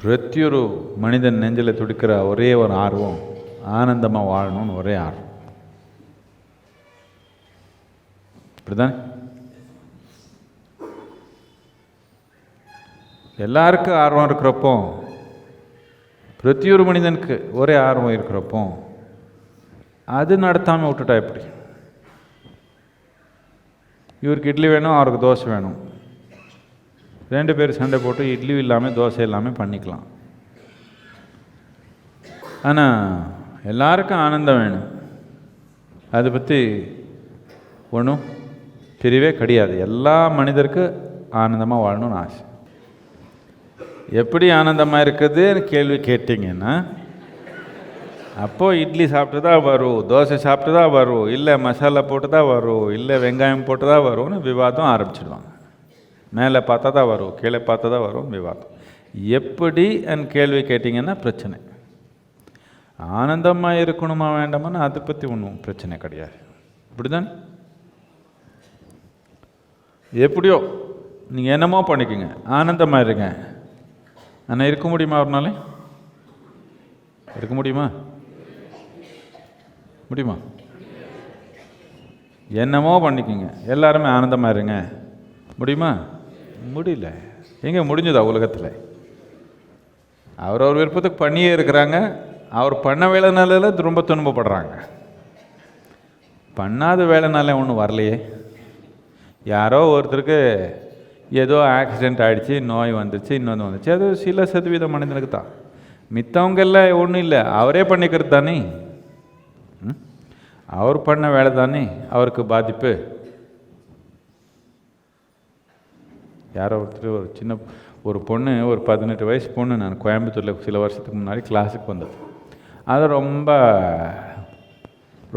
பிரத்தியொரு மனிதன் நெஞ்சில் துடிக்கிற ஒரே ஒரு ஆர்வம் ஆனந்தமாக வாழணும்னு ஒரே ஆர்வம். இப்படிதான் எல்லாருக்கும் ஆர்வம் இருக்கிறப்போ, பிரத்தியொரு மனிதனுக்கு ஒரே ஆர்வம் இருக்கிறப்போ அது நடத்தாமல் விட்டுட்டா எப்படி? இவருக்கு இட்லி வேணும், அவருக்கு தோசை வேணும், 2 பேர் சண்டை போட்டு இட்லி இல்லாமல் தோசை இல்லாமல் பண்ணிக்கலாம். ஆனால் எல்லாருக்கும் ஆனந்தம் வேணும். அதை பற்றி ஒன்றும் பிரிவே கிடையாது. எல்லா மனிதருக்கும் ஆனந்தமாக வாழணும்னு ஆசை. எப்படி ஆனந்தமாக இருக்குதுன்னு கேள்வி கேட்டிங்கன்னா, அப்போது இட்லி சாப்பிட்டு தான் வரும், தோசை சாப்பிட்டு தான் வரும், இல்லை மசாலா போட்டு தான் வரும், இல்லை வெங்காயம் போட்டு தான் வரும்னு விவாதம் ஆரம்பிச்சிடுவாங்க. மேலே பார்த்தா தான் வரும், கீழே பார்த்தா தான் வரும் விவாதம். எப்படி கேள்வி கேட்டிங்கன்னா பிரச்சனை. ஆனந்தமாக இருக்கணுமா வேண்டாமான்னு அதை பற்றி ஒன்றும் பிரச்சனை கிடையாது. இப்படிதான் எப்படியோ நீங்கள் என்னமோ பண்ணிக்கோங்க, ஆனந்தமாக இருங்க. ஆனால் இருக்க முடியுமா? ஒரு நாள் இருக்க முடியுமா? முடியுமா? என்னமோ பண்ணிக்கோங்க, எல்லாருமே ஆனந்தமாக இருங்க, முடியுமா? முடியல. எங்கே முடிஞ்சதா உலகத்தில்? அவர் விருப்பத்துக்கு பண்ணியே இருக்கிறாங்க. அவர் பண்ண வேலைனால ரொம்ப துன்பப்படுறாங்க. பண்ணாத வேலைனால ஒன்றும் வரலையே. யாரோ ஒருத்தருக்கு ஏதோ ஆக்சிடெண்ட் ஆகிடுச்சு, நோய் வந்துச்சு, இன்னொன்று வந்துச்சு, அது சில சதவீத மனிதனுக்கு தான். மித்தவங்கெல்லாம் ஒன்றும் இல்லை, அவரே பண்ணிக்கிறது தானே. அவர் பண்ண வேலை தானே அவருக்கு பாதிப்பு. யாரோ ஒருத்தர் ஒரு சின்ன ஒரு பொண்ணு, ஒரு 18 வயசு பொண்ணு, நான் கோயம்புத்தூரில் சில வருஷத்துக்கு முன்னாடி கிளாஸுக்கு வந்தது. அது ரொம்ப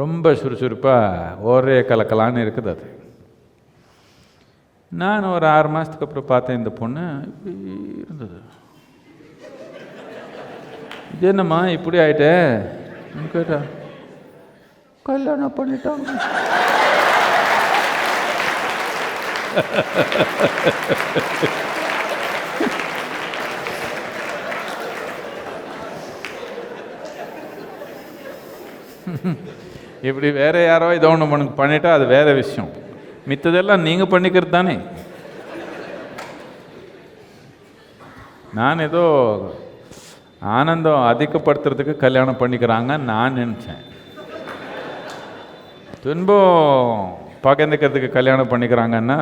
ரொம்ப சுறுசுறுப்பாக ஒரே கலக்கலான்னு இருக்குது. அது நான் ஒரு 6 மாதத்துக்கு அப்புறம் பார்த்தேன், இந்த பொண்ணு இப்படி இருந்தது. இது என்னம்மா இப்படி ஆகிட்டே கேட்டா, கல்யாணம் பண்ணிட்டாங்க. இப்படி வேற யாரோ ஏதோ ஒன்று பண்ணிட்டா அது வேற விஷயம். மித்ததெல்லாம் நீங்கள் பண்ணிக்கிறது தானே. நான் ஏதோ ஆனந்தம் அதிகப்படுத்துறதுக்கு கல்யாணம் பண்ணிக்கிறாங்க நான் நினச்சேன். துன்பம் பகிர்ந்துக்கிறதுக்கு கல்யாணம் பண்ணிக்கிறாங்கன்னா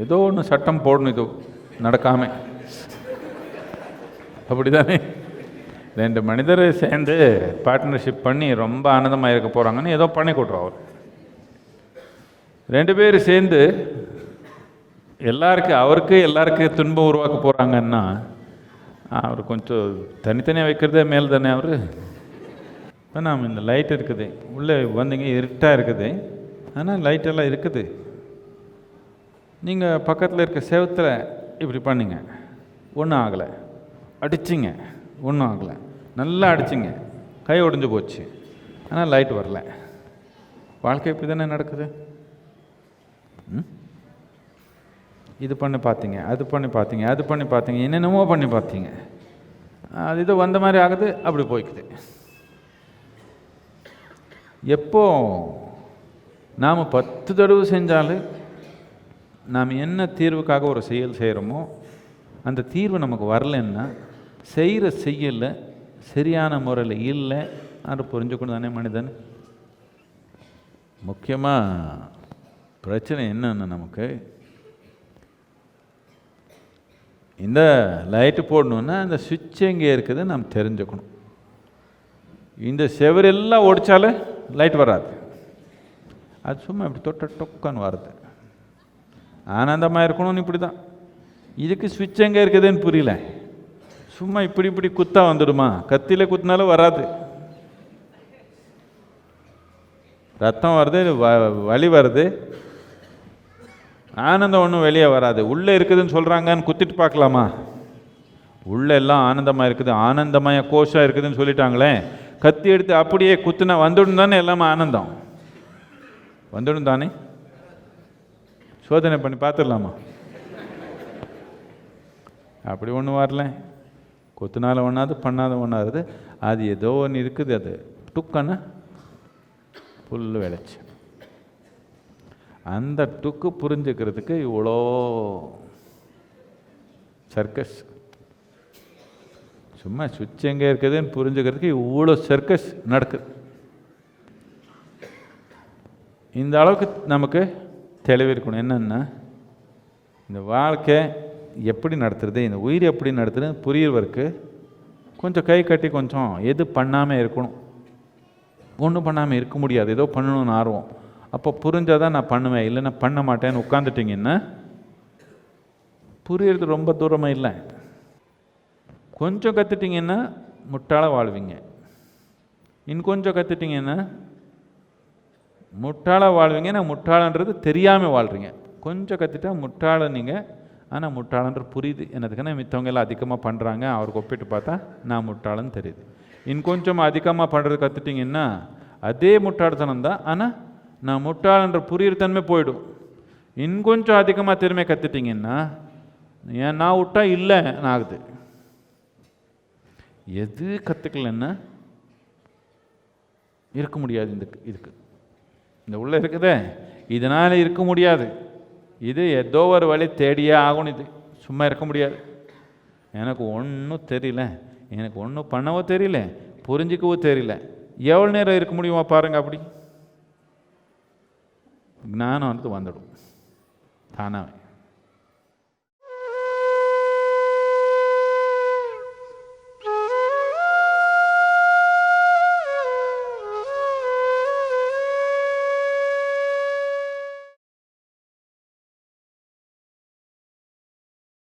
ஏதோ ஒன்று சட்டம் போடணும், இது நடக்காம. அப்படிதானே? 2 மனிதர் சேர்ந்து பார்ட்னர்ஷிப் பண்ணி ரொம்ப ஆனந்தமாக இருக்க போகிறாங்கன்னு ஏதோ பண்ணி கொடுறோம். அவர் 2 பேர் சேர்ந்து எல்லாருக்கும் துன்பம் உருவாக்க போகிறாங்கன்னா அவர் கொஞ்சம் தனித்தனியாக வைக்கிறதே மேல் தானே அவர். இப்போ நாம் இந்த லைட் இருக்குது, உள்ளே வந்தீங்க இருட்டாக இருக்குது, ஆனால் லைட்டெல்லாம் இருக்குது. நீங்கள் பக்கத்தில் இருக்க செவத்தில் இப்படி பண்ணிங்க, ஒன்றும் ஆகலை. அடிச்சிங்க, ஒன்றும் ஆகலை. நல்லா அடிச்சிங்க, கை ஒடிஞ்சு போச்சு, ஆனால் லைட் வரல. வாழ்க்கை இப்படி தானே நடக்குது. இது பண்ணி பார்த்தீங்க, அது பண்ணி பார்த்தீங்க, அது பண்ணி பார்த்தீங்க, என்னென்னமோ பண்ணி பார்த்தீங்க, அது இது வந்த மாதிரி ஆகுது, அப்படி போய்க்குது. எப்போ நாம் 10 தடவை செஞ்சாலும் நாம் என்ன தீர்வுக்காக ஒரு செயல் செய்கிறோமோ அந்த தீர்வு நமக்கு வரலன்னா செய்கிற செய்யலை சரியான முறையில் இல்லை அது புரிஞ்சுக்கணும் தானே மனிதன். முக்கியமாக பிரச்சனை என்னன்னா, நமக்கு இந்த லைட்டு போடணுன்னா அந்த சுவிட்ச் எங்கே இருக்குது நாம் தெரிஞ்சுக்கணும். இந்த செவரெல்லாம் ஒடிச்சாலே லைட் வராது, அது சும்மா இப்படி தொட்ட டொக்கான்னு வருது. ஆனந்தமாக இருக்கணும்னு இப்படி தான். இதுக்கு சுவிட்ச் எங்கே இருக்குதுன்னு புரியல, சும்மா இப்படி இப்படி குத்தா வந்துடுமா? கத்தியில் குத்தினாலும் வராது, ரத்தம் வருது, வலி வருது, ஆனந்தம் ஒன்றும் வெளியே வராது. உள்ளே இருக்குதுன்னு சொல்கிறாங்கன்னு குத்திட்டு பார்க்கலாமா? உள்ளே எல்லாம் ஆனந்தமாக இருக்குது, ஆனந்தமய கோஷம் இருக்குதுன்னு சொல்லிட்டாங்களே, கத்தி எடுத்து அப்படியே குத்துனா வந்துடும் தானே எல்லாமே ஆனந்தம் வந்துடும் தானே? சோதனை பண்ணி பார்த்துடலாமா? அப்படி ஒன்றும் வரல. கொத்துனால ஒன்றாது பண்ணாத ஒன்றாது, அது ஏதோ ஒன்று இருக்குது, அது டுக்கான புல் விளைச்சி. அந்த டுக்கு புரிஞ்சுக்கிறதுக்கு இவ்வளோ சர்க்கஸ். சும்மா சுவிட்ச் எங்கே இருக்குதுன்னு புரிஞ்சுக்கிறதுக்கு இவ்வளோ சர்க்கஸ் நடக்குது. இந்த அளவுக்கு நமக்கு தெளிவு இருக்கணும். என்னென்னா, இந்த வாழ்க்கை எப்படி நடத்துறது, இந்த உயிர் எப்படி நடத்துறது புரியவருக்கு கொஞ்சம் கை கட்டி கொஞ்சம் எது பண்ணாமல் இருக்கணும். ஒன்றும் பண்ணாமல் இருக்க முடியாது, ஏதோ பண்ணணும்னு ஆர்வம். அப்போ புரிஞ்சால் தான் நான் பண்ணுவேன், இல்லைன்னா பண்ண மாட்டேன்னு உட்காந்துட்டிங்கன்னா புரியறது ரொம்ப தூரமாக இல்லை. கொஞ்சம் கற்றுட்டிங்கன்னா முட்டாளாக வாழ்வீங்க. இன்னும் கொஞ்சம் கற்றுட்டிங்கன்னா முட்டாளாக வாழ்வீங்க. நான் முட்டாளன்றது தெரியாமல் வாழ்கிறீங்க. கொஞ்சம் கற்றுட்டா முட்டாள நீங்கள், ஆனால் முட்டாளன்ற புரியுது என்னதுக்குன்னா மித்தவங்க எல்லாம் அதிகமாக பண்ணுறாங்க, அவருக்கு ஒப்பிட்டு பார்த்தா நான் முட்டாளன்னு தெரியுது. இன்னும் கொஞ்சம் அதிகமாக பண்ணுறது கற்றுட்டிங்கன்னா அதே முட்டாள்தனம் தான், ஆனால் நான் முட்டாளன்ற புரியுற தன்மை போயிடும். இன்னும் கொஞ்சம் அதிகமாக திறமை கற்றுட்டிங்கன்னா ஏன் நான் விட்டா இல்லை ஆகுது. எது கற்றுக்கலன்னா இருக்க முடியாது. இதுக்கு இந்த உள்ளே இருக்குதே, இதனால் இருக்க முடியாது. இது ஏதோ ஒரு வழி தேடியே ஆகணும். இது சும்மா இருக்க முடியாது. எனக்கு ஒன்றும் தெரியல, எனக்கு ஒன்றும் பண்ணவோ தெரியல, புரிஞ்சிக்கவோ தெரியல. எவ்வளோ நேரம் இருக்க முடியுமா பாருங்க. அப்படி ஞானம் வந்துடும் தானாக.